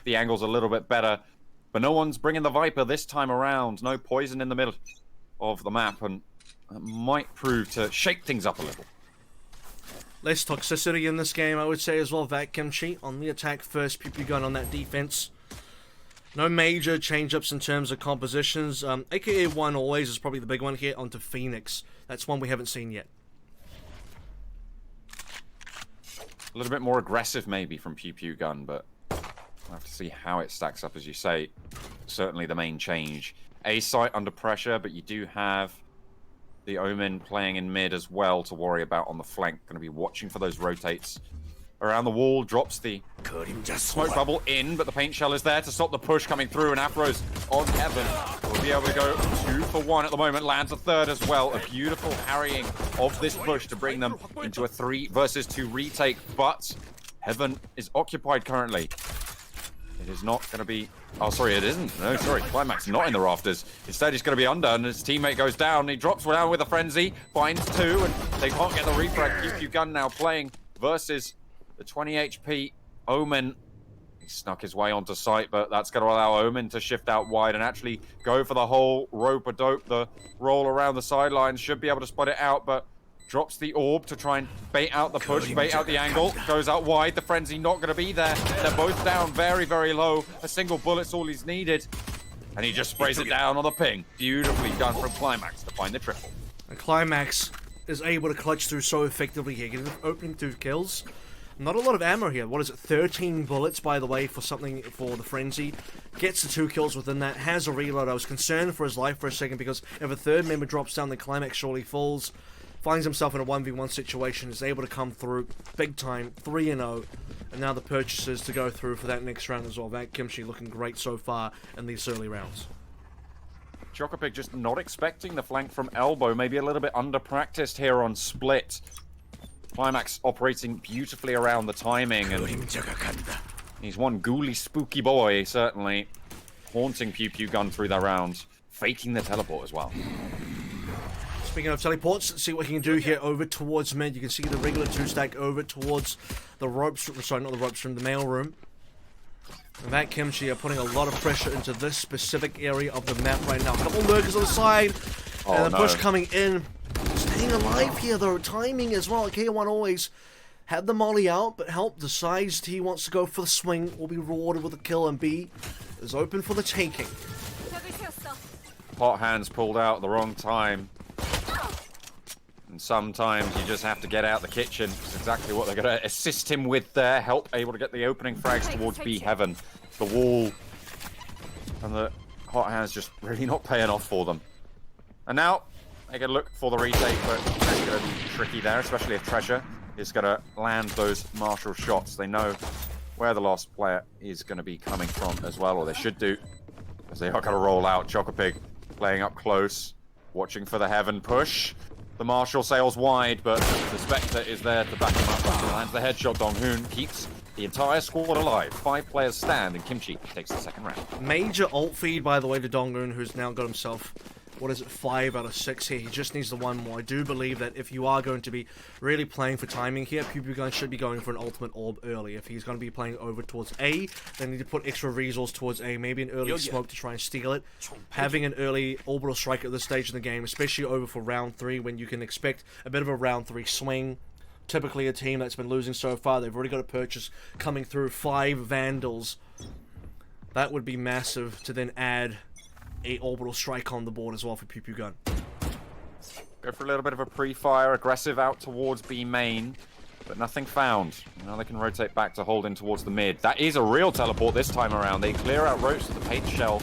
the angles a little bit better. But no one's bringing the Viper this time around. No poison in the middle of the map, and that might prove to shake things up a little. Less toxicity in this game, I would say, as well. VAC Kimchi on the attack first, Pewpewgun on that defense. No major change-ups in terms of compositions. AKA 1 always is probably the big one here, onto Phoenix. That's one we haven't seen yet. A little bit more aggressive maybe from Pewpewgun, but we'll have to see how it stacks up, as you say. Certainly the main change. A site under pressure, but you do have the Omen playing in mid as well to worry about on the flank. Going to be watching for those rotates. Around the wall, drops the smoke bubble in, but the paint shell is there to stop the push coming through, and Afro's on Heaven. Will be able to go 2 for 1 at the moment, lands a third as well. A beautiful harrying of this push to bring them into a 3 versus 2 retake, but Heaven is occupied currently. It is not going to be... Oh, sorry, it isn't. No, sorry, Climax not in the rafters. Instead, he's going to be under, and his teammate goes down. He drops down with a frenzy, finds 2, and they can't get the refrag. Pewpewgun now playing versus the 20 HP Omen. He snuck his way onto site, but that's going to allow Omen to shift out wide and actually go for the whole rope-a-dope. The roll around the sidelines should be able to spot it out, but drops the orb to try and bait out the push, bait out the angle, goes out wide. The frenzy not going to be there. They're both down very, very low. A single bullet's all he's needed. And he just sprays it down on the ping. Beautifully done from Climax to find the triple. And Climax is able to clutch through so effectively here, getting opening 2 kills. Not a lot of ammo here. What is it? 13 bullets, by the way, for something for the frenzy. Gets the 2 kills within that. Has a reload. I was concerned for his life for a second because if a third member drops down, the Climax surely falls. Finds himself in a 1v1 situation. Is able to come through big time. 3-0. And now the purchases to go through for that next round as well. VAC Kimchi looking great so far in these early rounds. Chocopig just not expecting the flank from elbow. Maybe a little bit under-practiced here on split. Climax operating beautifully around the timing, and he's one ghouly, spooky boy, certainly. Haunting Pewpewgun through that round. Faking the teleport as well. Speaking of teleports, let's see what he can do here over towards mid. You can see the regular 2-stack over towards the ropes. Sorry, not the ropes, from the mail room. And VAC Kimchi are putting a lot of pressure into this specific area of the map right now. A couple lurkers on the side, and the push coming in. Staying alive here, though. Timing as well. K1 always had the molly out, but help decides he wants to go for the swing. Will be rewarded with a kill, and B is open for the taking. Hot hands pulled out at the wrong time. And sometimes you just have to get out the kitchen. It's exactly what they're going to assist him with there. Help able to get the opening frags towards B Heaven. The wall. And the hot hands just really not paying off for them. And now they can look for the retake, but it's going to be tricky there, especially if Treasure is going to land those martial shots. They know where the last player is going to be coming from as well, or they should do, as they are going to roll out. Chocopig playing up close, watching for the Heaven push. The Marshal sails wide, but the Spectre is there to back him up. Lands the headshot. Donghoon keeps the entire squad alive. 5 players stand, and Kimchi takes the second round. Major ult feed, by the way, to Donghoon, who's now got himself, what is it, 5 out of 6 here. He just needs the 1 more. I do believe that if you are going to be really playing for timing here, Pewpewgun should be going for an ultimate orb early. If he's going to be playing over towards A, then need to put extra resource towards A. Maybe an early smoke to try and steal it. Having an early orbital strike at this stage in the game, especially over for round 3, when you can expect a bit of a round 3 swing. Typically a team that's been losing so far, they've already got a purchase coming through. 5 Vandals. That would be massive to then add a orbital strike on the board as well for Pewpewgun. Go for a little bit of a pre-fire, aggressive out towards B main, but nothing found. Now they can rotate back to hold in towards the mid. That is a real teleport this time around. They clear out ropes to the paint shell.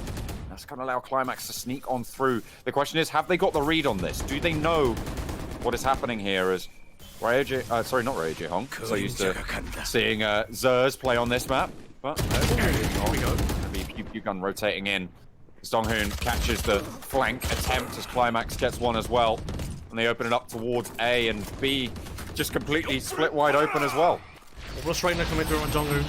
That's going to allow Climax to sneak on through. The question is, have they got the read on this? Do they know what is happening here? As sorry, not Ryo Hong. So used to seeing Zers play on this map, but no, here we go. Pewpewgun rotating in. Donghoon catches the flank attempt as Climax gets one as well. And they open it up towards A, and B just completely split wide open as well. Orbital strike now coming through on Donghoon.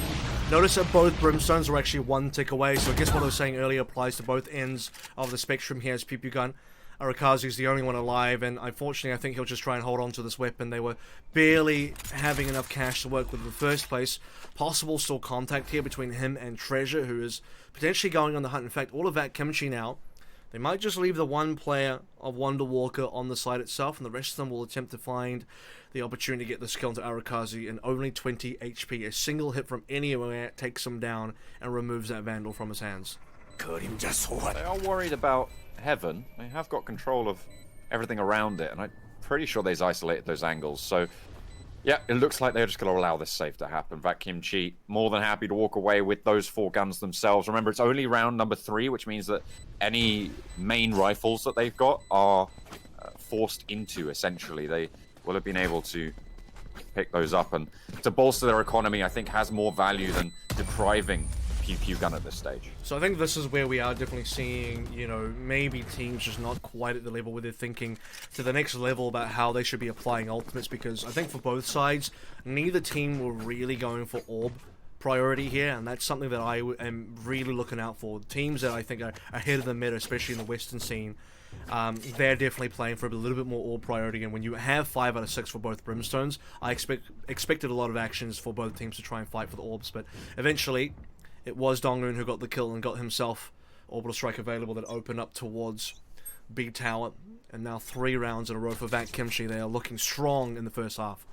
Notice that both Brimstones are actually 1 tick away, so I guess what I was saying earlier applies to both ends of the spectrum here as Pewpewgun Arakazi's the only one alive, and unfortunately I think he'll just try and hold on to this weapon. They were barely having enough cash to work with in the first place. Possible still contact here between him and Treasure, who is potentially going on the hunt. In fact, all of VAC Kimchi now, they might just leave the one player of Wonder Walker on the site itself, and the rest of them will attempt to find the opportunity to get this kill into Arakazi in only 20 HP. A single hit from anywhere takes him down and removes that Vandal from his hands. They are worried about Heaven. They have got control of everything around it, and I'm pretty sure they've isolated those angles. So, yeah, it looks like they're just going to allow this save to happen. VAC Kimchi more than happy to walk away with those 4 guns themselves. Remember, it's only round number 3, which means that any main rifles that they've got are forced into, essentially. They will have been able to pick those up, and to bolster their economy, I think, has more value than depriving Pewpewgun at this stage. So I think this is where we are definitely seeing, you know, maybe teams just not quite at the level where they're thinking to the next level about how they should be applying ultimates, because I think for both sides, neither team were really going for orb priority here, and that's something that I am really looking out for. Teams that I think are ahead of the meta, especially in the Western scene, they're definitely playing for a little bit more orb priority, and when you have 5 out of 6 for both Brimstones, I expected a lot of actions for both teams to try and fight for the orbs, but eventually it was Dongun who got the kill and got himself Orbital Strike available that opened up towards B Tower. And now 3 rounds in a row for VAC Kimchi. They are looking strong in the first half.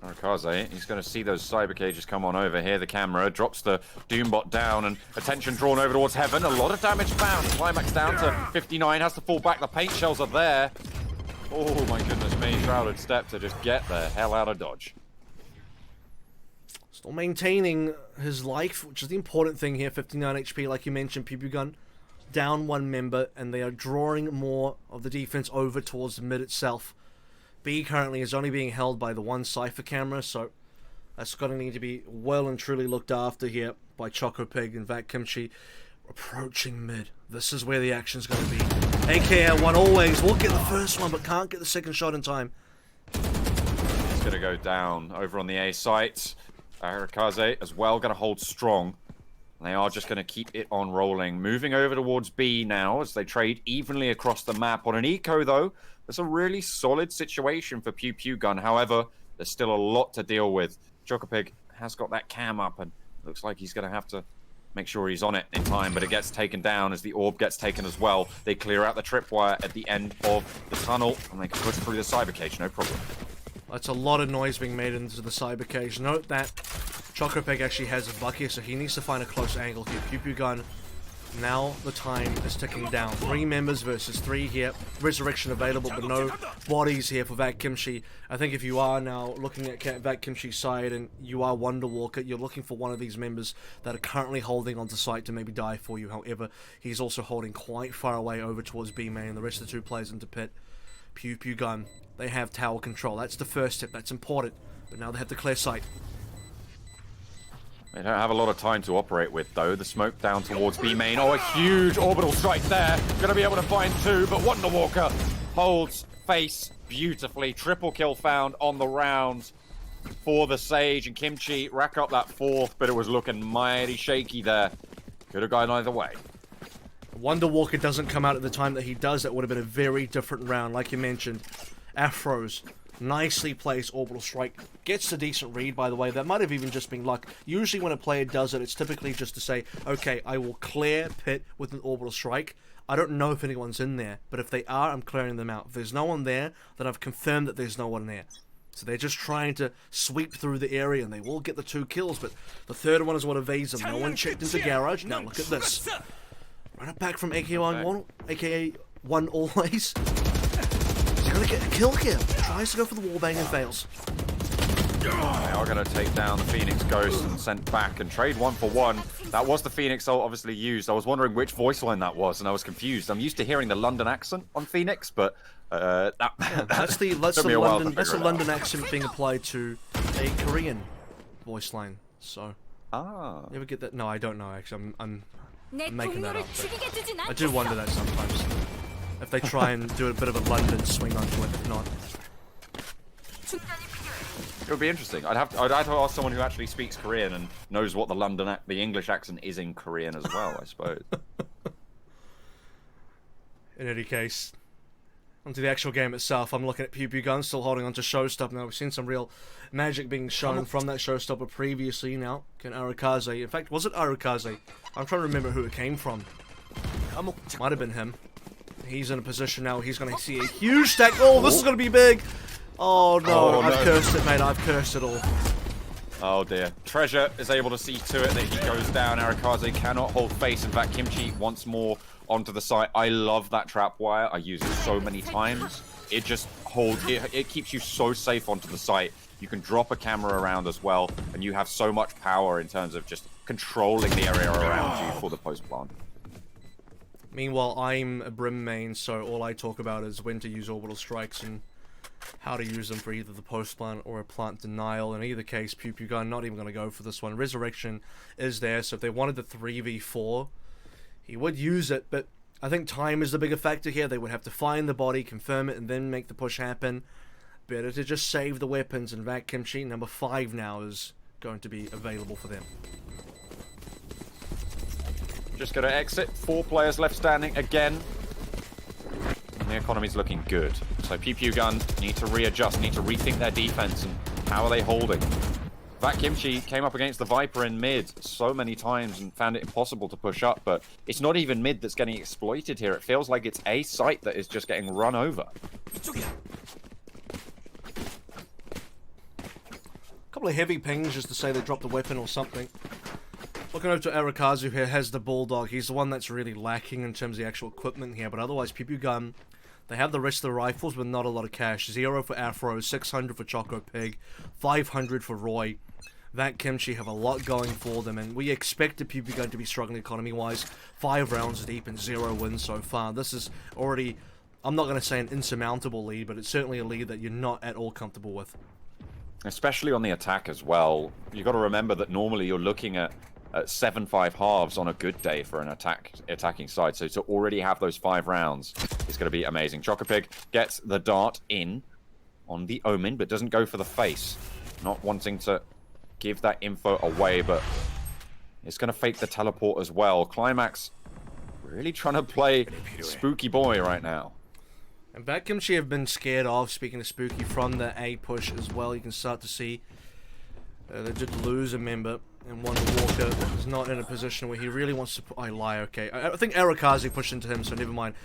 Arakaze, he's going to see those cyber cages come on over here. The camera drops the Doombot down, and attention drawn over towards Heaven. A lot of damage found. Climax down to 59, has to fall back. The paint shells are there. Oh my goodness me, Shrouded Step to just get the hell out of Dodge. Still maintaining his life, which is the important thing here. 59 HP, like you mentioned. Pewpewgun down 1 member, and they are drawing more of the defense over towards the mid itself. B currently is only being held by the 1 Cypher camera, so that's going to need to be well and truly looked after here by Chocopig and VAC Kimchi. Approaching mid. This is where the action's going to be. AKR1 always will get the first one, but can't get the second shot in time. It's going to go down over on the A site. Arakaze as well going to hold strong. They are just going to keep it on rolling. Moving over towards B now as they trade evenly across the map. On an eco, though, that's a really solid situation for Pewpewgun. However, there's still a lot to deal with. Chocopig has got that cam up, and looks like he's going to have to make sure he's on it in time, but it gets taken down as the orb gets taken as well. They clear out the tripwire at the end of the tunnel, and they can push through the cyber cage, no problem. That's a lot of noise being made into the cyber cage. Note that Chocopeg actually has a buck here, so he needs to find a close angle here. Pewpewgun, now the time is ticking down. 3 members versus 3 here. Resurrection available, but no bodies here for VAC Kimchi. I think if you are now looking at VAC Kimchi's side and you are Wonder Walker, you're looking for one of these members that are currently holding onto site to maybe die for you. However, he's also holding quite far away over towards B main. The rest of the 2 players into pit. Pewpewgun, they have tower control. That's the first step. That's important. But now they have to clear sight. They don't have a lot of time to operate with, though. The smoke down towards B main. Oh, a huge orbital strike there. Gonna be able to find 2, but Wonder Walker holds face beautifully. Triple kill found on the round for the Sage, and Kimchi rack up that 4th, but it was looking mighty shaky there. Could have gone either way. Wonder Walker doesn't come out at the time that he does. That would have been a very different round, like you mentioned. Afros, nicely placed orbital strike. Gets a decent read, by the way. That might have even just been luck. Usually when a player does it, it's typically just to say, okay, I will clear pit with an orbital strike. I don't know if anyone's in there, but if they are, I'm clearing them out. If there's no one there, then I've confirmed that there's no one there. So they're just trying to sweep through the area, and they will get the 2 kills, but the 3rd one is what evades them. No one checked into garage. Now look at this. Run it back from AKA1 always. He's gonna get a kill here. Tries to go for the wallbang and fails. They are going to take down the Phoenix Ghost and sent back and trade 1 for 1. That was the Phoenix ult obviously used. I was wondering which voice line that was, and I was confused. I'm used to hearing the London accent on Phoenix, but that's the London accent being applied to a Korean voice line. So, you ever get that? No, I don't know. Actually, I'm making that up. I do wonder that sometimes. If they try and do a bit of a London swing onto it, if not. It would be interesting. I'd have to ask someone who actually speaks Korean and knows what the English accent is in Korean as well, I suppose. In any case, onto the actual game itself. I'm looking at Pewpewgun still holding on to Showstopper now. We've seen some real magic being shown from that Showstopper previously. Now, can Arakaze, in fact, was it Arakaze? I'm trying to remember who it came from. Might have been him. He's in a position now. He's going to see a huge stack. Oh, this is going to be big. Oh no, I've cursed it, mate. I've cursed it all. Oh dear. Treasure is able to see to it that he goes down. Arakaze cannot hold face. In fact, Kimchi once more onto the site. I love that trap wire. I use it so many times. It just holds, it keeps you so safe onto the site. You can drop a camera around as well, and you have so much power in terms of just controlling the area around you for the post plant. Meanwhile, I'm a Brim main, so all I talk about is when to use orbital strikes and how to use them for either the post plant or a plant denial. In either case, Pewpewgun not even going to go for this one. Resurrection is there, so if they wanted the 3v4, he would use it, but I think time is the bigger factor here. They would have to find the body, confirm it, and then make the push happen. Better to just save the weapons, and VAC Kimchi, number 5 now, is going to be available for them. Just going to exit. 4 players left standing again. And the economy's looking good. So Pewpewgun need to readjust, need to rethink their defense, and how are they holding? VAC Kimchi came up against the Viper in mid so many times and found it impossible to push up, but it's not even mid that's getting exploited here. It feels like it's a site that is just getting run over. A couple of heavy pings just to say they dropped the weapon or something. Looking over to Arakazu here, has the Bulldog. He's the one that's really lacking in terms of the actual equipment here, but otherwise Pewpewgun, they have the rest of the rifles, but not a lot of cash. 0 for Afro, 600 for Choco Pig, 500 for Roy. VAC Kimchi have a lot going for them, and we expected Pewpewgun to be struggling economy-wise. 5 rounds deep and 0 wins so far. This is already, I'm not going to say an insurmountable lead, but it's certainly a lead that you're not at all comfortable with. Especially on the attack as well. You've got to remember that normally you're looking at 7-5 halves on a good day for an attacking side. So to already have those 5 rounds is going to be amazing. Chocopig gets the dart in on the Omen, but doesn't go for the face. Not wanting to give that info away, but it's going to fake the teleport as well. Climax really trying to play Spooky Boy right now. And VAC Kimchi have been scared off, speaking of Spooky, from the A push as well. You can start to see they did lose a member, and Wonder Walker is not in a position where he really wants to... I lie, okay. I think Arakaze pushed into him, so never mind.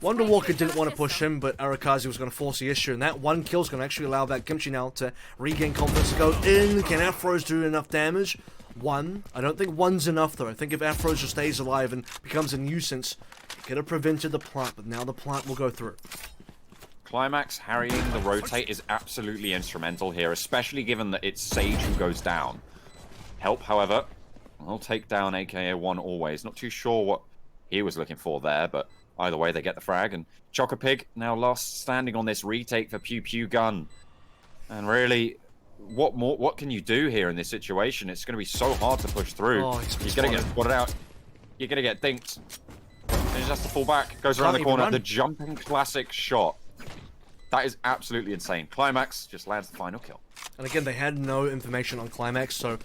Wonder Walker didn't want to push him, but Arakaze was going to force the issue, and that one kill is going to actually allow VAC Kimchi now to regain confidence to go in. Can Afros do enough damage? 1. I don't think 1's enough, though. I think if Afros just stays alive and becomes a nuisance, it could have prevented the plant, but now the plant will go through. Climax harrying the rotate is absolutely instrumental here, especially given that it's Sage who goes down. Help, however, will take down AKA 1 always. Not too sure what he was looking for there, but either way, they get the frag. And Chocopig now last standing on this retake for Pewpewgun. And really, what can you do here in this situation? It's going to be so hard to push through. Oh, he's going to get spotted out. You're going to get dinked. And he has to fall back. Goes around the corner. The jumping classic shot. That is absolutely insane. Climax just lands the final kill. And again, they had no information on Climax, so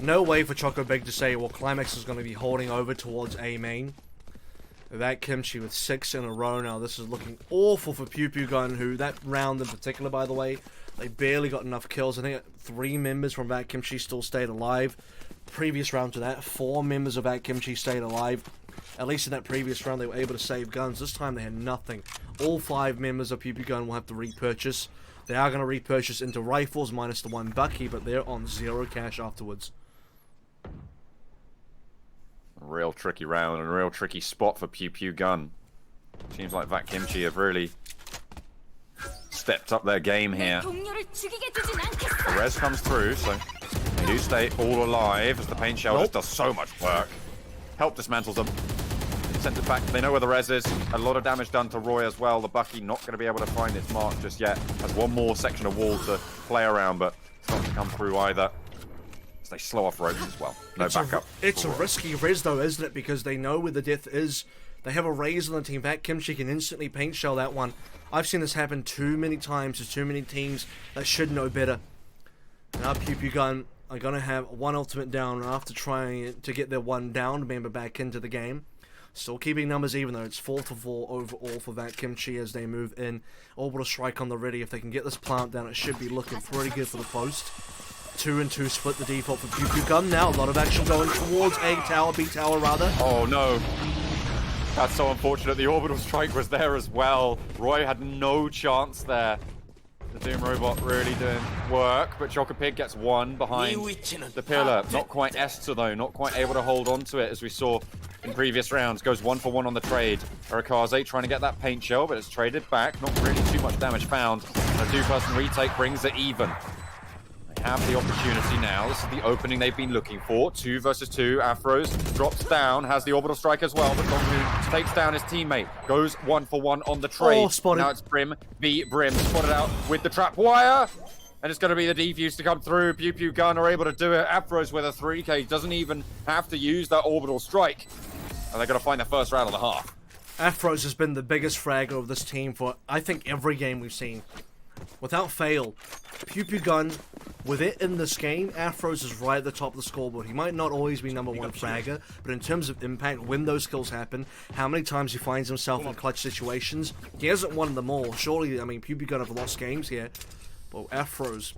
no way for Chocobig to say, well, Climax is going to be holding over towards A main. VAC Kimchi with 6 in a row now. This is looking awful for Pewpewgun, who, that round in particular, by the way, they barely got enough kills. I think 3 members from VAC Kimchi still stayed alive. Previous round to that, 4 members of VAC Kimchi stayed alive. At least in that previous round, they were able to save guns. This time, they had nothing. All 5 members of Pewpewgun will have to repurchase. They are going to repurchase into rifles, minus the 1 Bucky, but they're on 0 cash afterwards. A real tricky round and a real tricky spot for Pewpewgun. Seems like VAC Kimchi have really stepped up their game here. The res comes through, so they do stay all alive as the paint shell just does so much work. Help dismantles them. Sent it back. They know where the res is. A lot of damage done to Roy as well. The Bucky not going to be able to find its mark just yet. Has one more section of wall to play around, but it's not to come through either. So they slow off ropes as well. No backup. It's a risky res though, isn't it? Because they know where the death is. They have a raise on the team. VAC Kimchi can instantly paint shell that one. I've seen this happen too many times to too many teams that should know better. Now Pewpewgun are going to have 1 ultimate down after trying to get their 1 downed member back into the game. Still keeping numbers even though. It's 4-4 overall for VAC Kimchi as they move in. Orbital strike on the ready. If they can get this plant down, it should be looking pretty good for the post. 2-2 split the default for Pewpewgun now. A lot of action going towards A tower, B tower rather. Oh no. That's so unfortunate. The orbital strike was there as well. Roy had no chance there. The Doom Robot really doing work, but Chocopig gets one behind the pillar. Not quite Esther though, not quite able to hold on to it as we saw in previous rounds. Goes 1-for-1 on the trade. Arakaze trying to get that paint shell, but it's traded back. Not really too much damage found. A two-person retake brings it even. They have the opportunity now. This is the opening they've been looking for. 2 versus 2. Afros drops down, has the orbital strike as well, but Donghoon takes down his teammate. Goes 1-for-1 on the trade. Oh, spotted. Now it's Brim v Brim. Spotted out with the trap wire. And it's going to be the defuse to come through. Pewpewgun are able to do it. Afros with a 3K. Doesn't even have to use that orbital strike. And they're going to find their first round of the half. Afros has been the biggest fragger of this team for, I think, every game we've seen. Without fail, Pewpewgun, with it in this game, Afros is right at the top of the scoreboard. He might not always be number 1 fragger, but in terms of impact, when those kills happen, how many times he finds himself in clutch situations, he hasn't won them all. Surely, I mean, Pewpewgun have lost games here, but Afros,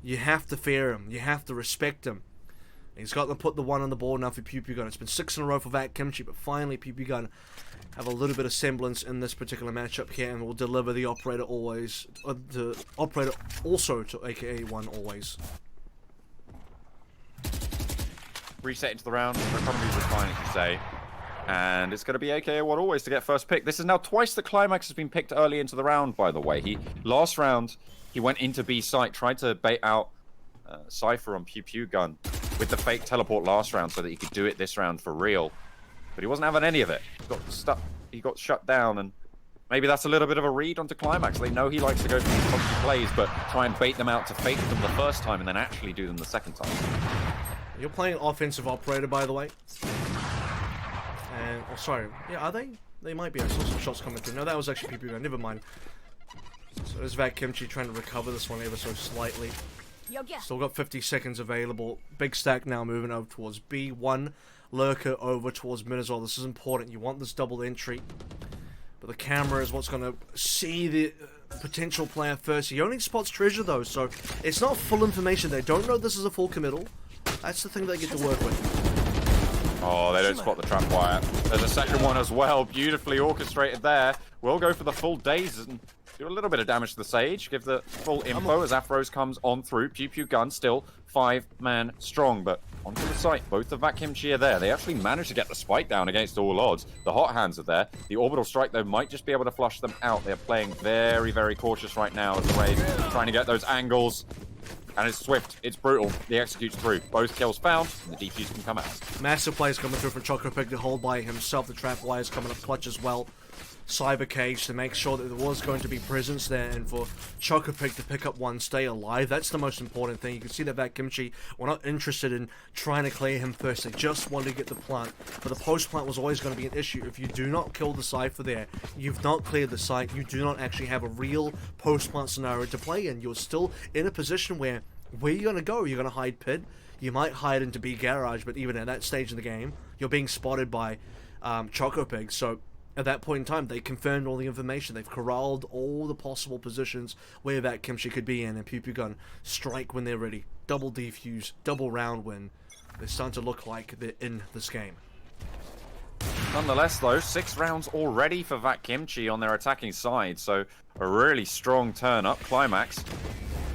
you have to fear him. You have to respect him. He's got to put the 1 on the board now for Pewpewgun. It's been 6 in a row for VAC Kimchi, but finally Pewpewgun have a little bit of semblance in this particular matchup here, and will deliver the operator always, the operator also to AKA1 always. Reset into the round. Economy's fine, as you say. And it's going to be AKA1 always to get first pick. This is now twice the Climax has been picked early into the round, by the way. Last round, he went into B site, tried to bait out Cypher on Pewpewgun with the fake teleport last round so that he could do it this round for real. But he wasn't having any of it. He got stuck. He got shut down, and maybe that's a little bit of a read onto Climax. They know he likes to go for these funky plays, but try and bait them out to fake them the first time and then actually do them the second time. You're playing offensive operator, by the way. And, oh, sorry. Yeah, are they? They might be. I saw some shots coming through. No, that was actually Pewpewgun. Never mind. So there's VAC Kimchi trying to recover this one ever so slightly. Still got 50 seconds available. Big stack now moving over towards B1. Lurker over towards mid as well. This is important. You want this double entry. But the camera is what's going to see the potential player first. He only spots treasure though, so it's not full information. They don't know this is a full committal. That's the thing they get to work with. Oh, they don't spot the trap wire. There's a second one as well. Beautifully orchestrated there. We'll go for the full daze and do a little bit of damage to the Sage. Give the full info as Afros comes on through. Pewpewgun still 5-man strong, but onto the site. Both the VAC Kimchi are there. They actually managed to get the spike down against all odds. The hot hands are there. The orbital strike, though, might just be able to flush them out. They're playing very, very cautious right now as the Raid trying to get those angles. And it's swift. It's brutal. He executes through. Both kills found, and the defuse can come out. Massive plays coming through from Chocopig to hold by himself. The trap wires coming up clutch as well. Cyber Cage to make sure that there was going to be presence there, and for Chocopig to pick up one, stay alive. That's the most important thing. You can see that VAC Kimchi were not interested in trying to clear him first. They just wanted to get the plant. But the post plant was always going to be an issue. If you do not kill the Cypher there, you've not cleared the site. You do not actually have a real post plant scenario to play in. You're still in a position where are you going to go? You're going to hide pit. You might hide into B garage, but even at that stage in the game, you're being spotted by Chocopig. So at that point in time, they confirmed all the information. They've corralled all the possible positions where VAC Kimchi could be in, and Pewpewgun strike when they're ready. Double defuse, double round win. They're starting to look like they're in this game. Nonetheless, though, 6 rounds already for VAC Kimchi on their attacking side, so a really strong turn up. Climax,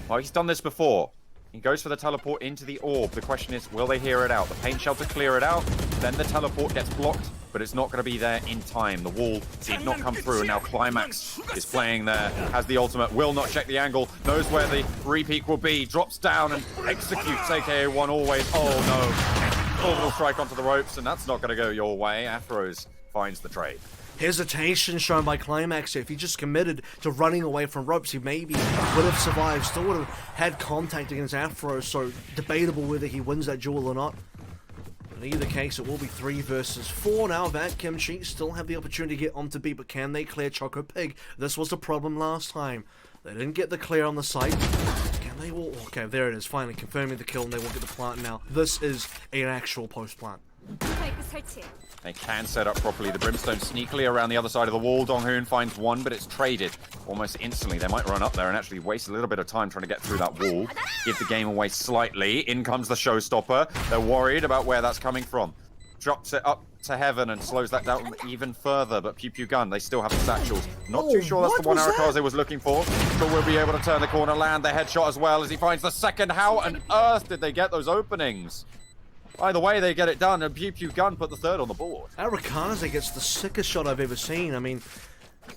well, he's done this before. He goes for the teleport into the orb. The question is, will they hear it out? The paint shell to clear it out, then the teleport gets blocked, but it's not going to be there in time. The wall did not come through, and now Climax is playing there, has the ultimate, will not check the angle, knows where the repeat will be, drops down and executes AKA1 always. Oh no, orbital strike onto the ropes, and that's not going to go your way. Afros finds the trade. Hesitation shown by Climax here. If he just committed to running away from ropes, he maybe would have survived, still would have had contact against Afro, so debatable whether he wins that duel or not. In either case, it will be 3 versus 4 now. VAC Kimchi still have the opportunity to get onto B, but can they clear Chocopig? This was the problem last time. They didn't get the clear on the site. Can they? Okay, there it is, finally confirming the kill, and they will get the plant now. This is an actual post plant. They can set up properly. The Brimstone sneakily around the other side of the wall. Donghoon finds one, but it's traded almost instantly. They might run up there and actually waste a little bit of time trying to get through that wall. Give the game away slightly. In comes the showstopper. They're worried about where that's coming from. Drops it up to heaven and slows that down even further. But Pewpewgun, they still have the satchels. Not too sure that's the one Arakaze was looking for. But we'll be able to turn the corner, land the headshot as well as he finds the second. How on earth did they get those openings? By the way, they get it done, and Pewpewgun put the third on the board. Arakaze gets the sickest shot I've ever seen. I mean,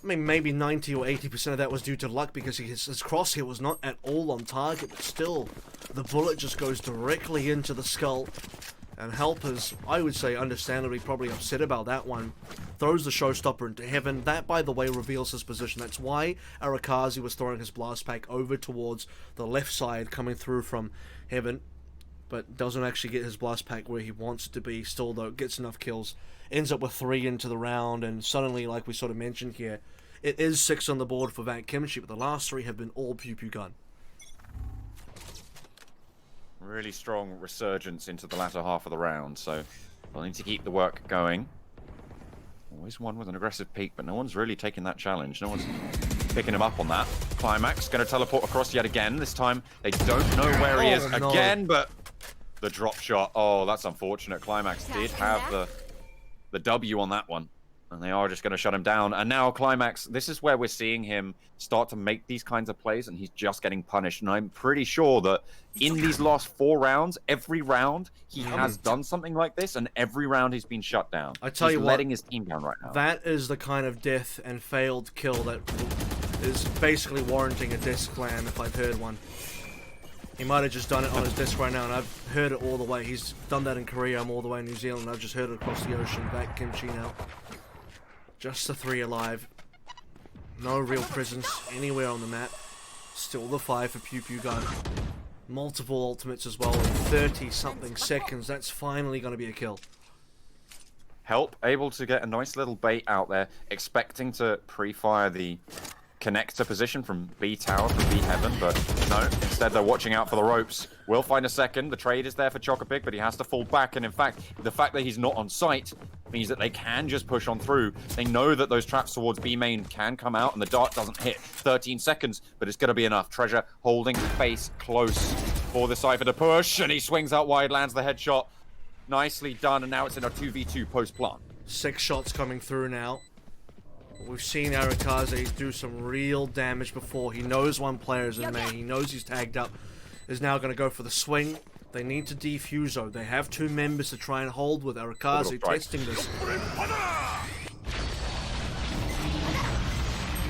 maybe 90 or 80% of that was due to luck because his crosshair was not at all on target, but still, the bullet just goes directly into the skull. And Helpers, I would say, understandably probably upset about that one. Throws the showstopper into heaven. That, by the way, reveals his position. That's why Arakaze was throwing his blast pack over towards the left side, coming through from heaven. But doesn't actually get his blast pack where he wants it to be. Still, though, gets enough kills. Ends up with 3 into the round. And suddenly, like we sort of mentioned here, it is 6 on the board for VAC Kimchi. But the last 3 have been all Pewpewgun. Really strong resurgence into the latter half of the round, so they'll need to keep the work going. Always one with an aggressive peak, but no one's really taking that challenge. No one's picking him up on that. Climax going to teleport across yet again. This time they don't know where he is again, but the drop shot. Oh, that's unfortunate. Climax did have the W on that one. And they are just going to shut him down. And now Climax, this is where we're seeing him start to make these kinds of plays, and he's just getting punished. And I'm pretty sure that in these last 4 rounds, every round, he has done something like this, and every round he's been shut down. I tell you what, letting his team down right now. That is the kind of death and failed kill that is basically warranting a disc clan, if I've heard one. He might have just done it on his disc right now, and I've heard it all the way. He's done that in Korea, I'm all the way in New Zealand, and I've just heard it across the ocean. VAC Kimchi now. Just the 3 alive. No real presence anywhere on the map. Still the 5 for Pewpewgun. Multiple ultimates as well in 30-something seconds. That's finally going to be a kill. Help, able to get a nice little bait out there, expecting to pre-fire the connector position from B tower, from B heaven, but no, instead they're watching out for the ropes. Will find a second. The trade is there for Chocopic, but he has to fall back, and in fact, the fact that he's not on site means that they can just push on through. They know that those traps towards B main can come out, and the dart doesn't hit. 13 seconds, but it's going to be enough. Treasure holding face close for the Cypher to push, and he swings out wide, lands the headshot. Nicely done, and now it's in a 2v2 post-plant. 6 shots coming through now. We've seen Arakaze do some real damage before. He knows one player is in main. He knows he's tagged up. Is now going to go for the swing. They need to defuse though. They have 2 members to try and hold with Arakaze testing this.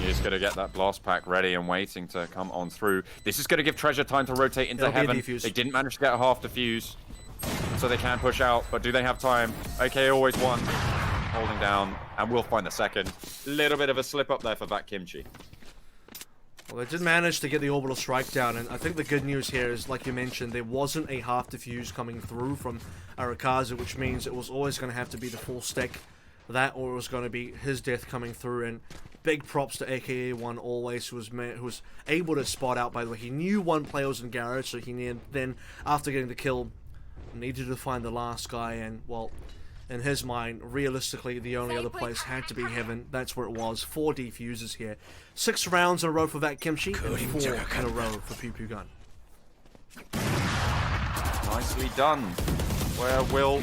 He's going to get that blast pack ready and waiting to come on through. This is going to give Treasure time to rotate into heaven. They didn't manage to get a half defuse, so they can push out. But do they have time? AK always one. Holding down, and we'll find the second. Little bit of a slip up there for VAC Kimchi. Well, they did manage to get the orbital strike down, and I think the good news here is, like you mentioned, there wasn't a half defuse coming through from Arakaze, which means it was always going to have to be the full stick. That, or it was going to be his death coming through, and big props to AKA1 always, who was able to spot out, by the way. He knew one player was in garage, so he then, after getting the kill, needed to find the last guy, and, well, in his mind, realistically, the only other place had to be heaven. That's where it was. 4 defuses here. 6 rounds in a row for VAC Kimchi, and 4 in a row for Pewpewgun. Nicely done. Where will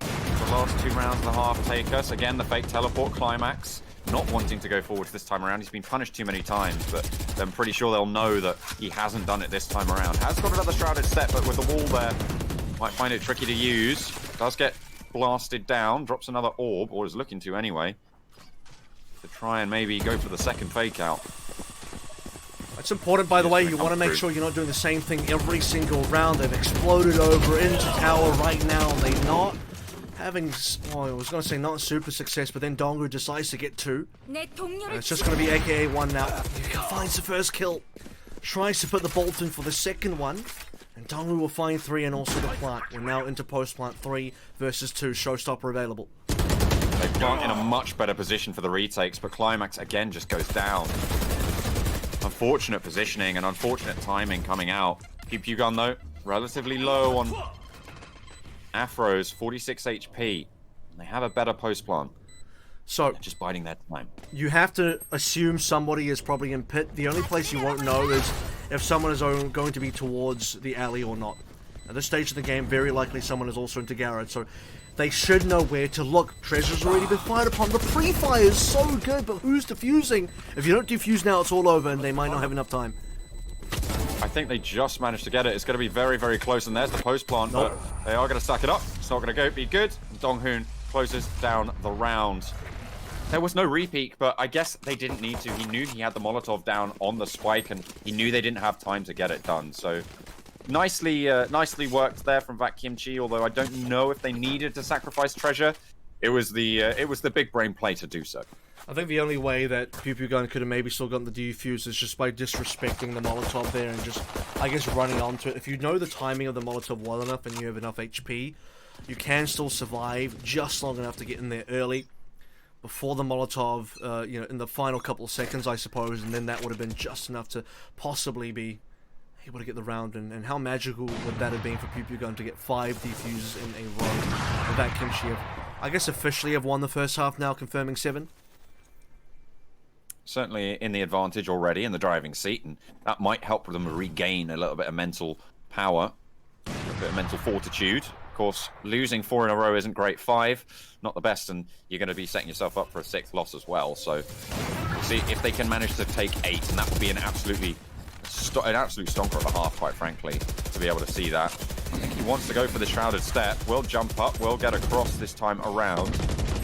the last 2 rounds and a half take us? Again, the fake teleport Climax. Not wanting to go forward this time around. He's been punished too many times, but I'm pretty sure they'll know that he hasn't done it this time around. Has got another shrouded step, but with the wall there, might find it tricky to use. Does get blasted down, drops another orb, or is looking to anyway, to try and maybe go for the second fake out. It's important, by the way, you want to make sure you're not doing the same thing every single round. They've exploded over into tower right now. They're not having, well, I was going to say not super success, but then Dongu decides to get 2. And it's just going to be AKA1 now. He finds the first kill. Tries to put the bolt in for the second one. And Dongu will find 3 and also the plant. We're now into post-plant 3 versus 2. Showstopper available. They plant in a much better position for the retakes, but Climax again just goes down. Unfortunate positioning and unfortunate timing coming out. Pewpewgun though, relatively low on Afro's 46 HP. They have a better post plant. So They're just biding their time. you have to assume somebody is probably in pit. The only place you won't know is if someone is going to be towards the alley or not. At this stage of the game, very likely someone is also into Garrett, so they should know where to look. Treasure's already been fired upon. The pre-fire is so good, but who's defusing? If you don't defuse now, it's all over, and they might not have enough time. I think they just managed to get it. It's going to be very, very close, and there's the post plant, but they are going to stack it up. It's not going to be good. Donghoon closes down the round. There was no repeat, but I guess they didn't need to. He knew he had the Molotov down on the spike, and he knew they didn't have time to get it done. So nicely worked there from VAC Kimchi, although I don't know if they needed to sacrifice treasure. It was the big brain play to do so. I think the only way that Pewpewgun could have maybe still gotten the defuse is just by disrespecting the Molotov there and just, I guess, running onto it. If you know the timing of the Molotov well enough and you have enough HP, you can still survive just long enough to get in there early before the Molotov, in the final couple of seconds, I suppose, and then that would have been just enough to possibly be able to get the round. And how magical would that have been for Pewpewgun to get 5 defuses in a row? With that Kimchi, I guess, officially have won the first half now, confirming 7. Certainly in the advantage already in the driving seat, and that might help them regain a little bit of mental power, a bit of mental fortitude. Of course, losing 4 in a row isn't great. 5, not the best, and you're going to be setting yourself up for a 6th loss as well. So, see if they can manage to take 8, and that would be an absolute stonker of a half, quite frankly, to be able to see that. I think he wants to go for the shrouded step. Will jump up, will get across this time around.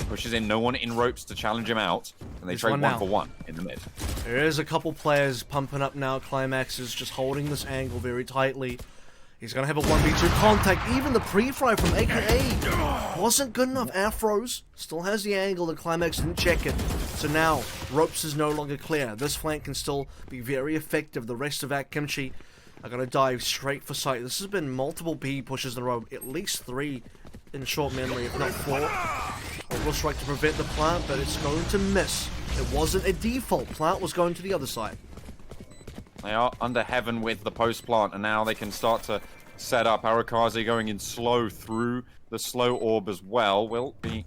Pushes in, no one in ropes to challenge him out, and they trade 1 for 1 in the mid. There is a couple players pumping up now. Climax is just holding this angle very tightly. He's going to have a 1v2 contact. Even the pre-fry from AKA wasn't good enough. Afros still has the angle. The Climax didn't check it. So now, ropes is no longer clear. This flank can still be very effective. The rest of VAC Kimchi are going to dive straight for sight. This has been multiple B pushes in a row. At least 3 in short memory, if not 4. Orbital strike to prevent the plant, but it's going to miss. It wasn't a default. Plant was going to the other side. They are under heaven with the post plant, and now they can start to set up. Arakaze going in slow through the slow orb as well. Will be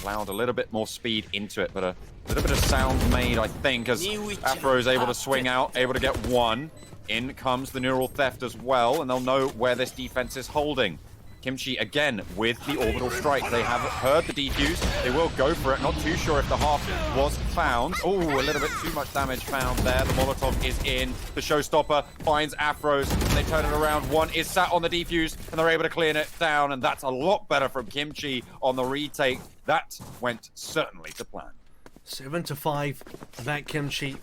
allowed a little bit more speed into it, but a little bit of sound made, I think, as Afro is able to swing out, able to get 1. In comes the neural theft as well, and they'll know where this defense is holding. Kimchi again with the orbital strike. They have heard the defuse. They will go for it. Not too sure if the half was found. Oh, a little bit too much damage found there. The Molotov is in. The showstopper finds Afros. They turn it around. 1 is sat on the defuse, and they're able to clear it down. And that's a lot better from Kimchi on the retake. That went certainly to plan. 7-5. VAC Kimchi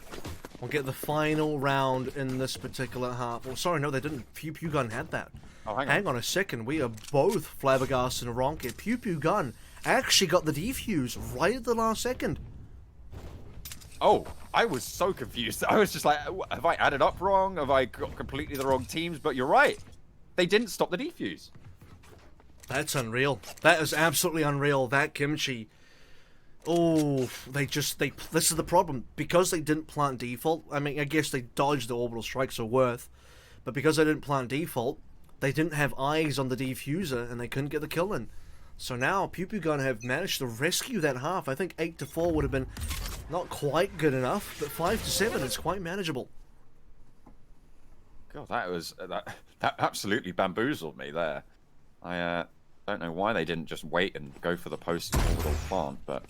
will get the final round in this particular half. Oh, sorry, no, they didn't. Pewpewgun had that. Oh, hang on a second. We are both flabbergasted and wrong here. Pewpewgun actually got the defuse right at the last second. Oh, I was so confused. I was just like, have I added up wrong? Have I got completely the wrong teams? But you're right. They didn't stop the defuse. That's unreal. That is absolutely unreal. That Kimchi. Oh, this is the problem. Because they didn't plant default, I mean, I guess they dodged the orbital strikes are worth. But because they didn't plant default, they didn't have eyes on the defuser, and they couldn't get the kill in. So now, Pewpewgun have managed to rescue that half. I think 8-4 would have been not quite good enough, but 5-7 is quite manageable. God, that absolutely bamboozled me there. I don't know why they didn't just wait and go for the post-orbital plant, but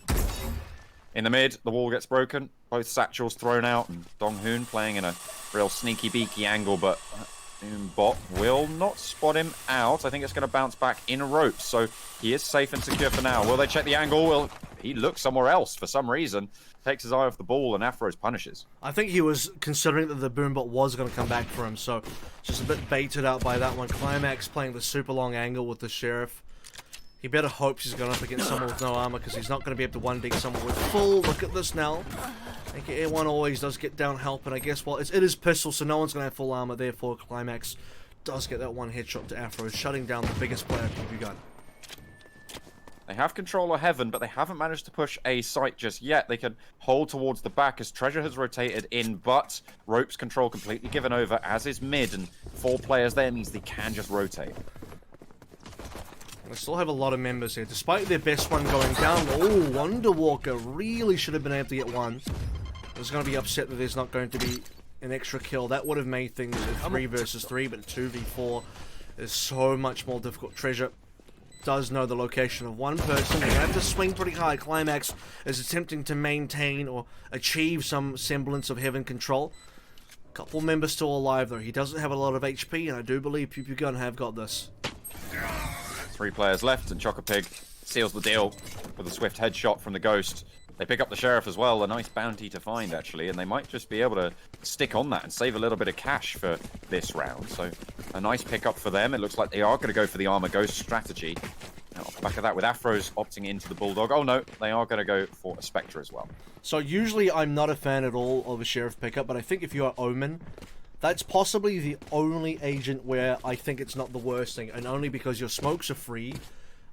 in the mid, the wall gets broken. Both satchels thrown out, and Donghoon playing in a real sneaky beaky angle, but bot will not spot him out. I think it's going to bounce back in ropes, so he is safe and secure for now. Will they check the angle? Will he look somewhere else for some reason? Takes his eye off the ball, and Afros punishes. I think he was considering that the boombot was going to come back for him, so just a bit baited out by that one. Climax playing the super long angle with the Sheriff. He better hope he's going up against someone with no armor, because he's not going to be able to 1-dig someone with full. Look at this now. AKA 1 always does get down help, and I guess, well, it is pistol, so no one's going to have full armor. Therefore, Climax does get that 1 headshot to Afro, shutting down the biggest player Pewpewgun. They have control of heaven, but they haven't managed to push a site just yet. They can hold towards the back as treasure has rotated in, but ropes control completely given over, as is mid, and 4 players there means they can just rotate. They still have a lot of members here, despite their best one going down. Oh, Wonder Walker really should have been able to get one. I was going to be upset that there's not going to be an extra kill. That would have made things a 3 versus 3, but 2v4 is so much more difficult. Treasure does know the location of one person. They have to swing pretty high. Climax is attempting to maintain or achieve some semblance of heaven control. Couple members still alive though. He doesn't have a lot of HP, and I do believe Pewpewgun have got this. 3 players left, and Chocopig seals the deal with a swift headshot from the Ghost. They pick up the Sheriff as well, a nice bounty to find actually, and they might just be able to stick on that and save a little bit of cash for this round. So a nice pickup for them. It looks like they are going to go for the Armor Ghost strategy. Now, off the back of that, with Afros opting into the Bulldog. Oh no, they are going to go for a Spectre as well. So usually I'm not a fan at all of a Sheriff pickup, but I think if you are Omen, that's possibly the only agent where I think it's not the worst thing, and only because your smokes are free.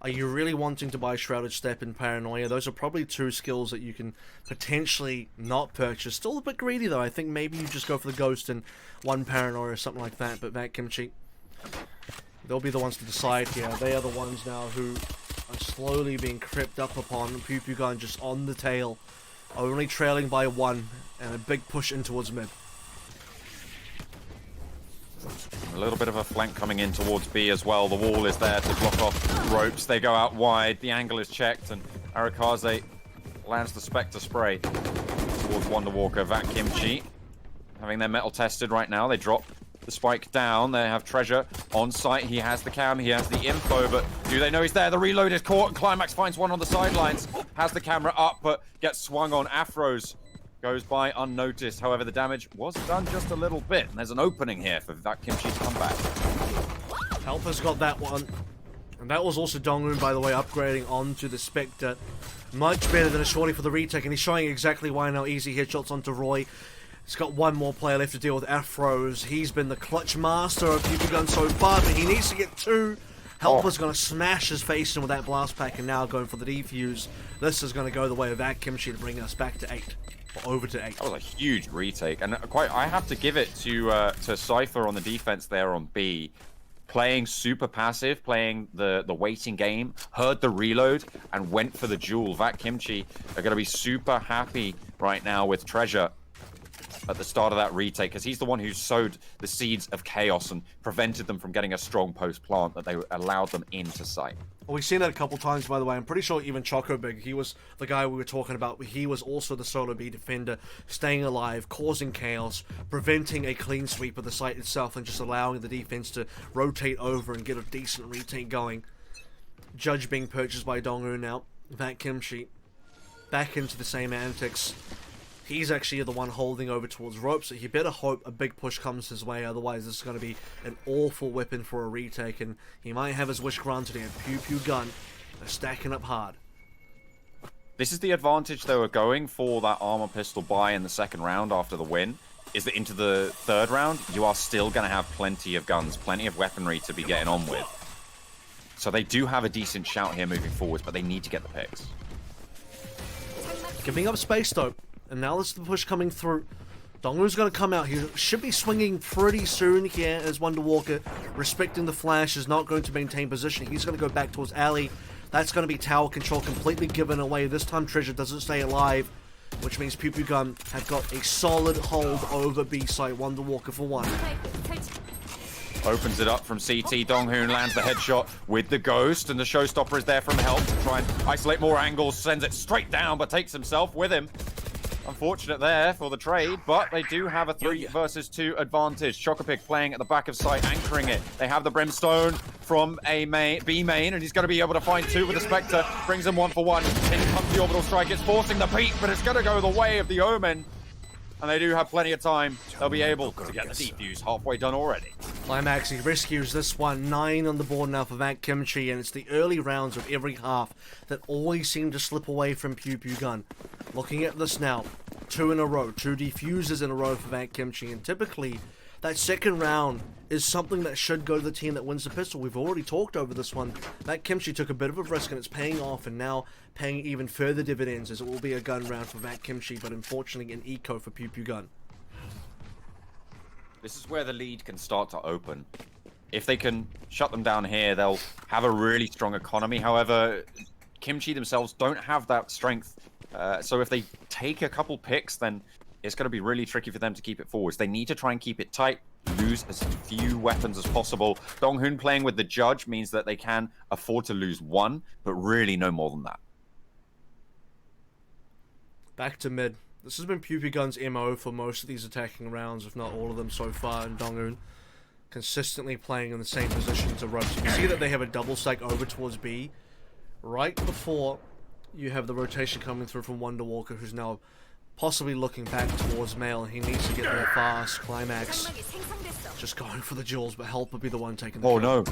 Are you really wanting to buy Shrouded Step and Paranoia? Those are probably 2 skills that you can potentially not purchase. Still a bit greedy though. I think maybe you just go for the Ghost and 1 Paranoia or something like that. But VAC Kimchi, they'll be the ones to decide here. They are the ones now who are slowly being crept up upon. Pewpewgun just on the tail, only trailing by 1, and a big push in towards mid. A little bit of a flank coming in towards B as well. The wall is there to block off ropes. They go out wide. The angle is checked, and Arakaze lands the Spectre spray towards Wonder Walker. VAC Kimchi having their metal tested right now. They drop the spike down. They have Treasure on site. He has the cam. He has the info, but do they know he's there? The reload is caught, and Climax finds one on the sidelines. Has the camera up, but gets swung on. Afros goes by unnoticed. However, the damage was done just a little bit, and there's an opening here for VAC Kimchi's comeback. Helper's got that one. And that was also Dongun, by the way, upgrading onto the Spectre. Much better than a shorty for the retake, and he's showing exactly why now. Easy headshots onto Roy. He's got 1 more player left to deal with, Afros. He's been the clutch master of Pewpewgun so far, but he needs to get 2. Helper's going to smash his face in with that blast pack, and now going for the defuse. This is going to go the way of VAC Kimchi to bring us back to 8. Or over to 8. That was a huge retake, and I have to give it to Cypher on the defense there on B. Playing super passive, playing the waiting game, heard the reload, and went for the duel. VAC Kimchi are going to be super happy right now with Treasure at the start of that retake, because he's the one who sowed the seeds of chaos and prevented them from getting a strong post plant that they allowed them into sight. Well, we've seen that a couple times, by the way. I'm pretty sure even Chocobig, he was the guy we were talking about. He was also the solo B defender, staying alive, causing chaos, preventing a clean sweep of the site itself, and just allowing the defense to rotate over and get a decent retake going. Judge being purchased by Dongu now. VAC Kimchi back into the same antics. He's actually the one holding over towards rope, so you better hope a big push comes his way, otherwise this is going to be an awful weapon for a retake, and he might have his wish granted here. Pewpewgun are stacking up hard. This is the advantage they were going for that armor pistol buy in the 2nd round after the win, is that into the 3rd round, you are still going to have plenty of guns, plenty of weaponry to be getting on with. So they do have a decent shout here moving forwards, but they need to get the picks. Giving up space though. And now this is the push coming through. Dongu's going to come out. He should be swinging pretty soon here as Wonder Walker, respecting the flash, is not going to maintain position. He's going to go back towards Alley. That's going to be tower control completely given away. This time Treasure doesn't stay alive, which means Pewpewgun have got a solid hold over B-side. Wonder Walker for 1. Opens it up from CT. Donghoon lands the headshot with the Ghost, and the Showstopper is there from help to try and isolate more angles. Sends it straight down, but takes himself with him. Unfortunate there for the trade, but they do have a 3 versus 2 advantage. Chocopig playing at the back of sight, anchoring it. They have the Brimstone from a B main, and he's going to be able to find 2 with the Spectre. Brings him 1 for 1. In comes the orbital strike. It's forcing the peak, but it's going to go the way of the Omen. And they do have plenty of time. They'll be able to get the defuse halfway done already. Climax, he rescues this one. 9 on the board now for VAC Kimchi, and it's the early rounds of every half that always seem to slip away from Pewpewgun. Looking at this now, 2 in a row, 2 defuses in a row for VAC Kimchi, and typically that 2nd round is something that should go to the team that wins the pistol. We've already talked over this one. VAC Kimchi took a bit of a risk, and it's paying off, and now paying even further dividends, as it will be a gun round for VAC Kimchi, but unfortunately an eco for Pewpewgun. This is where the lead can start to open. if they can shut them down here, they'll have a really strong economy. However, Kimchi themselves don't have that strength. So if they take a couple picks, then it's going to be really tricky for them to keep it forwards. They need to try and keep it tight, lose as few weapons as possible. Donghoon playing with the judge means that they can afford to lose one, but really no more than that. Back to mid. This has been Pewpewgun's MO for most of these attacking rounds, if not all of them so far, in Donghoon. Consistently playing in the same position to ropes. You can see that they have a double stack over towards B. Right before you have the rotation coming through from Wonder Walker, who's now possibly looking back towards Male. He needs to get there fast. Climax just going for the jewels, but Help would be the one taking the kill. No.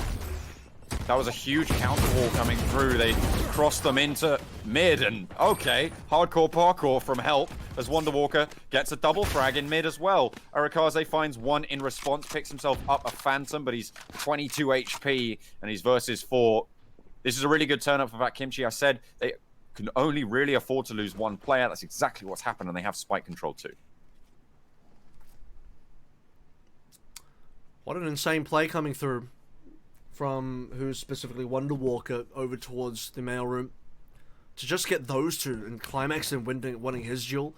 That was a huge counter wall coming through. They crossed them into mid, and okay, hardcore parkour from Help as Wonder Walker gets a double frag in mid as well. Arakaze finds one in response, picks himself up a Phantom, but he's 22 HP, and he's versus 4. This is a really good turn up for VAC Kimchi. I said they can only really afford to lose one player. That's exactly what's happened, and they have spike control too. What an insane play coming through from who's specifically Wonder Walker over towards the mail room to just get those two and Climax and winning his duel.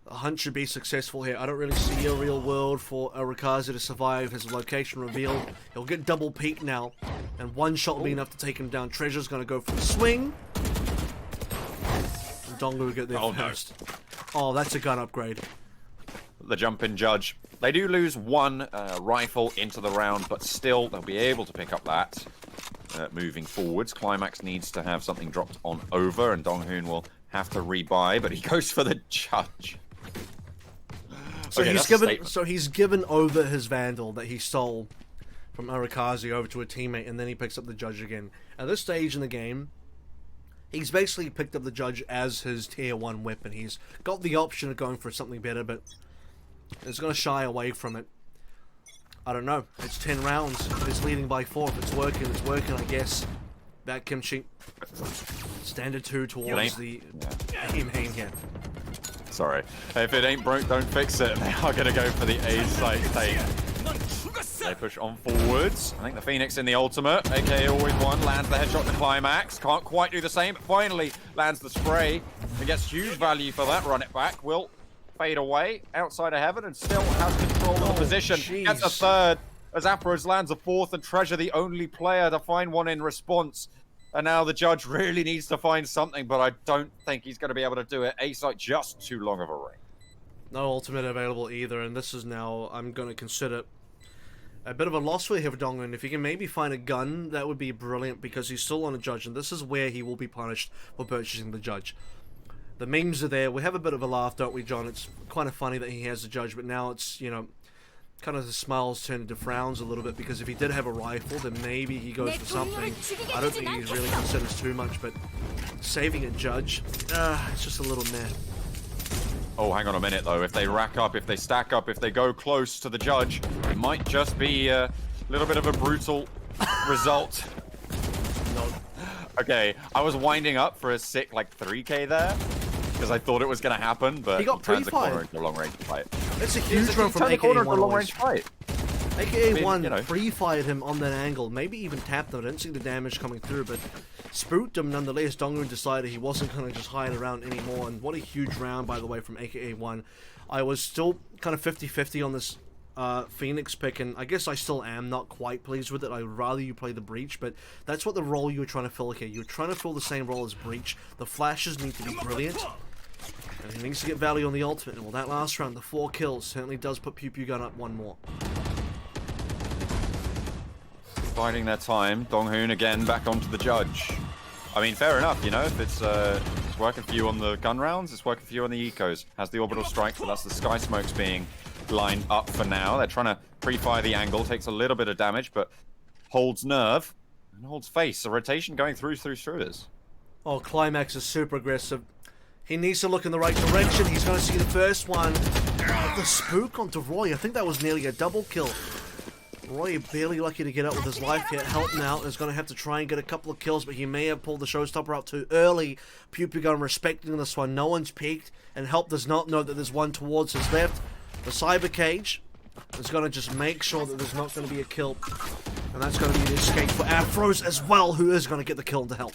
The hunt should be successful here. I don't really see a real world for Arakaze to survive his location reveal. He'll get double peek now, and one shot will be enough to take him down. Treasure's going to go for the swing. And Donglu will get there first. No. Oh, that's a gun upgrade. The jump-in judge. They do lose one rifle into the round, but still they'll be able to pick up that moving forwards. Climax needs to have something dropped on over, and Donghoon will have to rebuy, but he goes for the judge. So he's given over his Vandal that he stole from Arakaze over to a teammate, and then he picks up the judge again. At this stage in the game, he's basically picked up the judge as his tier 1 weapon. He's got the option of going for something better, but he's going to shy away from it. I don't know. It's 10 rounds. It's leading by 4. If it's working, I guess. VAC Kimchi. Standard 2 towards the aim here. Sorry. If it ain't broke, don't fix it. They are going to go for the A site take. They push on forwards. I think the Phoenix in the ultimate, aka Always One, lands the headshot to Climax. Can't quite do the same, but finally lands the spray. And gets huge value for that. Run it back. Will fade away outside of heaven and still has control of the position. Gets a third as Apros lands a fourth, and Treasure the only player to find one in response. And now the judge really needs to find something, but I don't think he's going to be able to do it. A-site just too long of a range. No ultimate available either, and this is now, I'm going to consider a bit of a loss for here for Donghoon. If he can maybe find a gun, that would be brilliant, because he's still on a judge, and this is where he will be punished for purchasing the judge. The memes are there. We have a bit of a laugh, don't we, John? It's kind of funny that he has the judge, but now it's, you know, kind of the smiles turn into frowns a little bit, because if he did have a rifle, then maybe he goes for something. I don't think he really considers too much, but saving a judge, it's just a little meh. Oh, hang on a minute, though. If they rack up, if they stack up, if they go close to the judge, it might just be a little bit of a brutal result. No. Okay, I was winding up for a sick, like, 3k there, because I thought it was going to happen, but he got turns the corner into a long-range fight. It's a huge run from AKA1 long-range fight. AKA1 pre-fired him on that angle, maybe even tapped him. I didn't see the damage coming through, but spooked him nonetheless. Donghoon decided he wasn't going to just hide around anymore, and what a huge round, by the way, from AKA1. I was still kind of 50-50 on this Phoenix pick, and I guess I still am not quite pleased with it. I'd rather you play the Breach, but that's what the role you were trying to fill here. You were trying to fill the same role as Breach. The flashes need to be brilliant, and he needs to get value on the ultimate. And well, that last round, the 4 kills, certainly does put Pewpewgun up one more. Biding their time. Donghoon again back onto the judge. I mean, fair enough, you know, if it's working for you on the gun rounds, it's working for you on the ecos. Has the orbital strike, but that's the sky smokes being lined up for now. They're trying to pre-fire the angle, takes a little bit of damage, but holds nerve and holds face. A rotation going through this. Oh, Climax is super aggressive. He needs to look in the right direction. He's going to see the first one. The spook onto Roy. I think that was nearly a double kill. Roy barely lucky to get out with his life here. Helping out is going to have to try and get a couple of kills, but he may have pulled the showstopper out too early. Pewpewgun respecting this one. No one's peeked, and Help does not know that there's one towards his left. The cyber cage is going to just make sure that there's not going to be a kill. And that's going to be the escape for Afros as well, who is going to get the kill to help.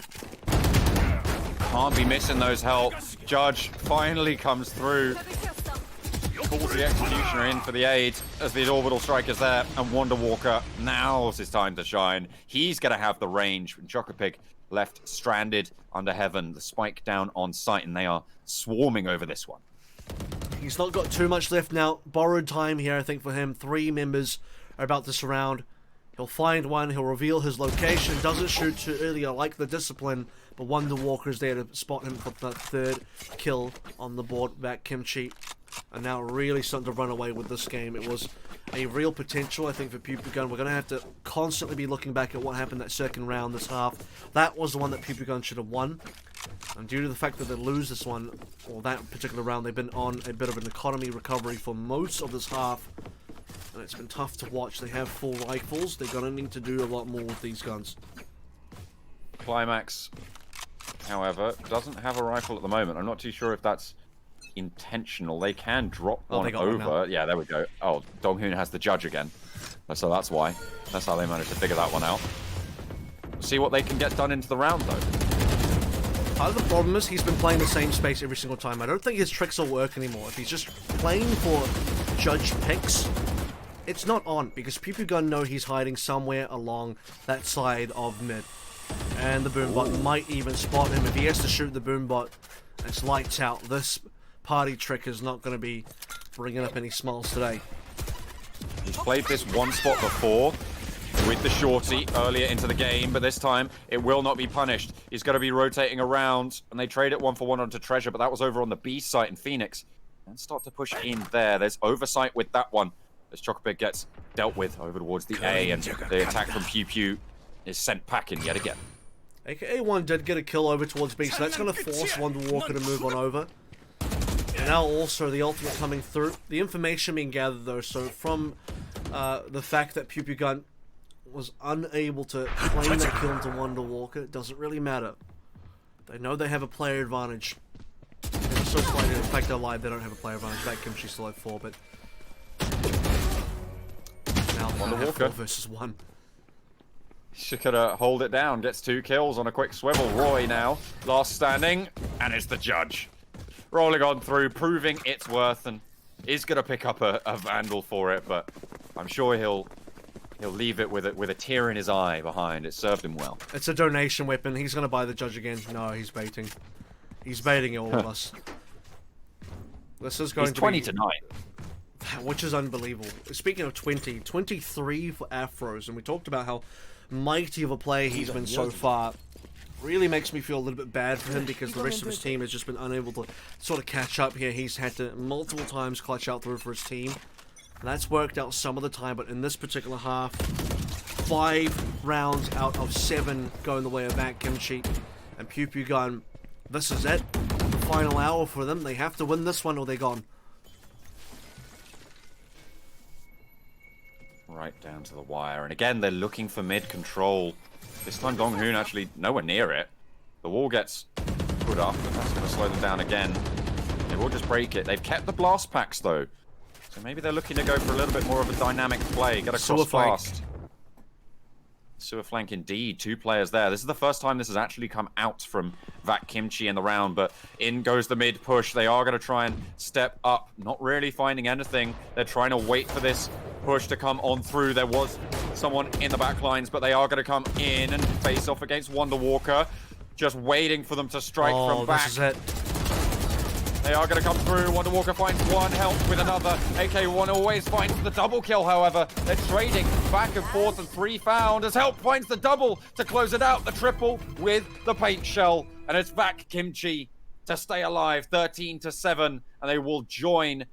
Can't be missing those help. Judge finally comes through. Pulls the Executioner in for the aid as the orbital strike is there. And Wonder Walker, now's his time to shine. He's going to have the range. Chocopig left stranded under heaven. The spike down on site, and they are swarming over this one. He's not got too much left now. Borrowed time here, I think, for him. 3 members are about to surround. He'll find one. He'll reveal his location. Doesn't shoot too early. I like the discipline. But Wonder Walker's there to spot him for the 3rd kill on the board. VAC Kimchi are now really starting to run away with this game. It was a real potential, I think, for Pewpewgun. We're going to have to constantly be looking back at what happened that 2nd round this half. That was the one that Pewpewgun should have won. And due to the fact that they lose this one, or that particular round, they've been on a bit of an economy recovery for most of this half. And it's been tough to watch. They have 4 rifles. They're going to need to do a lot more with these guns. Climax, however, doesn't have a rifle at the moment. I'm not too sure if that's intentional. They can drop one over. Yeah, there we go. Oh, Donghoon has the Judge again. So that's why. That's how they managed to figure that one out. See what they can get done into the round, though. Part of the problem is he's been playing the same space every single time. I don't think his tricks will work anymore. If he's just playing for Judge picks, it's not on, because Pewpewgun know he's hiding somewhere along that side of mid. And the Boombot might even spot him. If he has to shoot the Boombot, it's lights out. This party trick is not going to be bringing up any smiles today. He's played this one spot before with the shorty earlier into the game, but this time it will not be punished. He's going to be rotating around, and they trade it 1-for-1 onto Treasure, but that was over on the B site in Phoenix. And start to push in there. There's oversight with that one as Chocopig gets dealt with over towards the A, and the attack from Pew is sent packing yet again. AKA1 did get a kill over towards B, so that's going to force Wonder Walker to move on over. And now also the ultimate coming through. The information being gathered though, so from the fact that Pewpewgun was unable to claim that kill into Wonder Walker, it doesn't really matter. They know they have a player advantage. They're so slightly, in fact, they're live, they don't have a player advantage. VAC Kimchi still at 4, but now Wonder Walker 4 versus 1. She could hold it down, gets 2 kills on a quick swivel. Roy now, last standing, and it's the Judge. Rolling on through, proving its worth, and is going to pick up a Vandal for it, but I'm sure he'll leave it with a tear in his eye behind. It served him well. It's a donation weapon. He's going to buy the Judge again. No, he's baiting. He's baiting all of us. This is going to be 20 to 9. Which is unbelievable. Speaking of 20, 23 for Afros, and we talked about how mighty of a player he's been so far. Really makes me feel a little bit bad for him, because the rest of his team has just been unable to sort of catch up here. He's had to multiple times clutch out through for his team. And that's worked out some of the time, but in this particular half, 5 rounds out of 7 going the way of VAC Kimchi and Pewpewgun. This is it. The final hour for them. They have to win this one or they're gone. Right down to the wire. And again, they're looking for mid control. This time Donghoon actually nowhere near it. The wall gets put up, and that's going to slow them down again. They will just break it. They've kept the blast packs, though. So maybe they're looking to go for a little bit more of a dynamic play. Get across fast. Sewer flank indeed. 2 players there. This is the first time this has actually come out from VAC Kimchi in the round, but in goes the mid push. They are going to try and step up. Not really finding anything. They're trying to wait for this push to come on through. There was someone in the back lines, but they are going to come in and face off against Wonder Walker. Just waiting for them to strike from back. This is it. They are going to come through. Wonder Walker finds one, helped with another. AK1 always finds the double kill, however. They're trading back and forth, and 3 found as Help finds the double to close it out. The triple with the paint shell. And it's VAC Kimchi to stay alive, 13 to 7. And they will join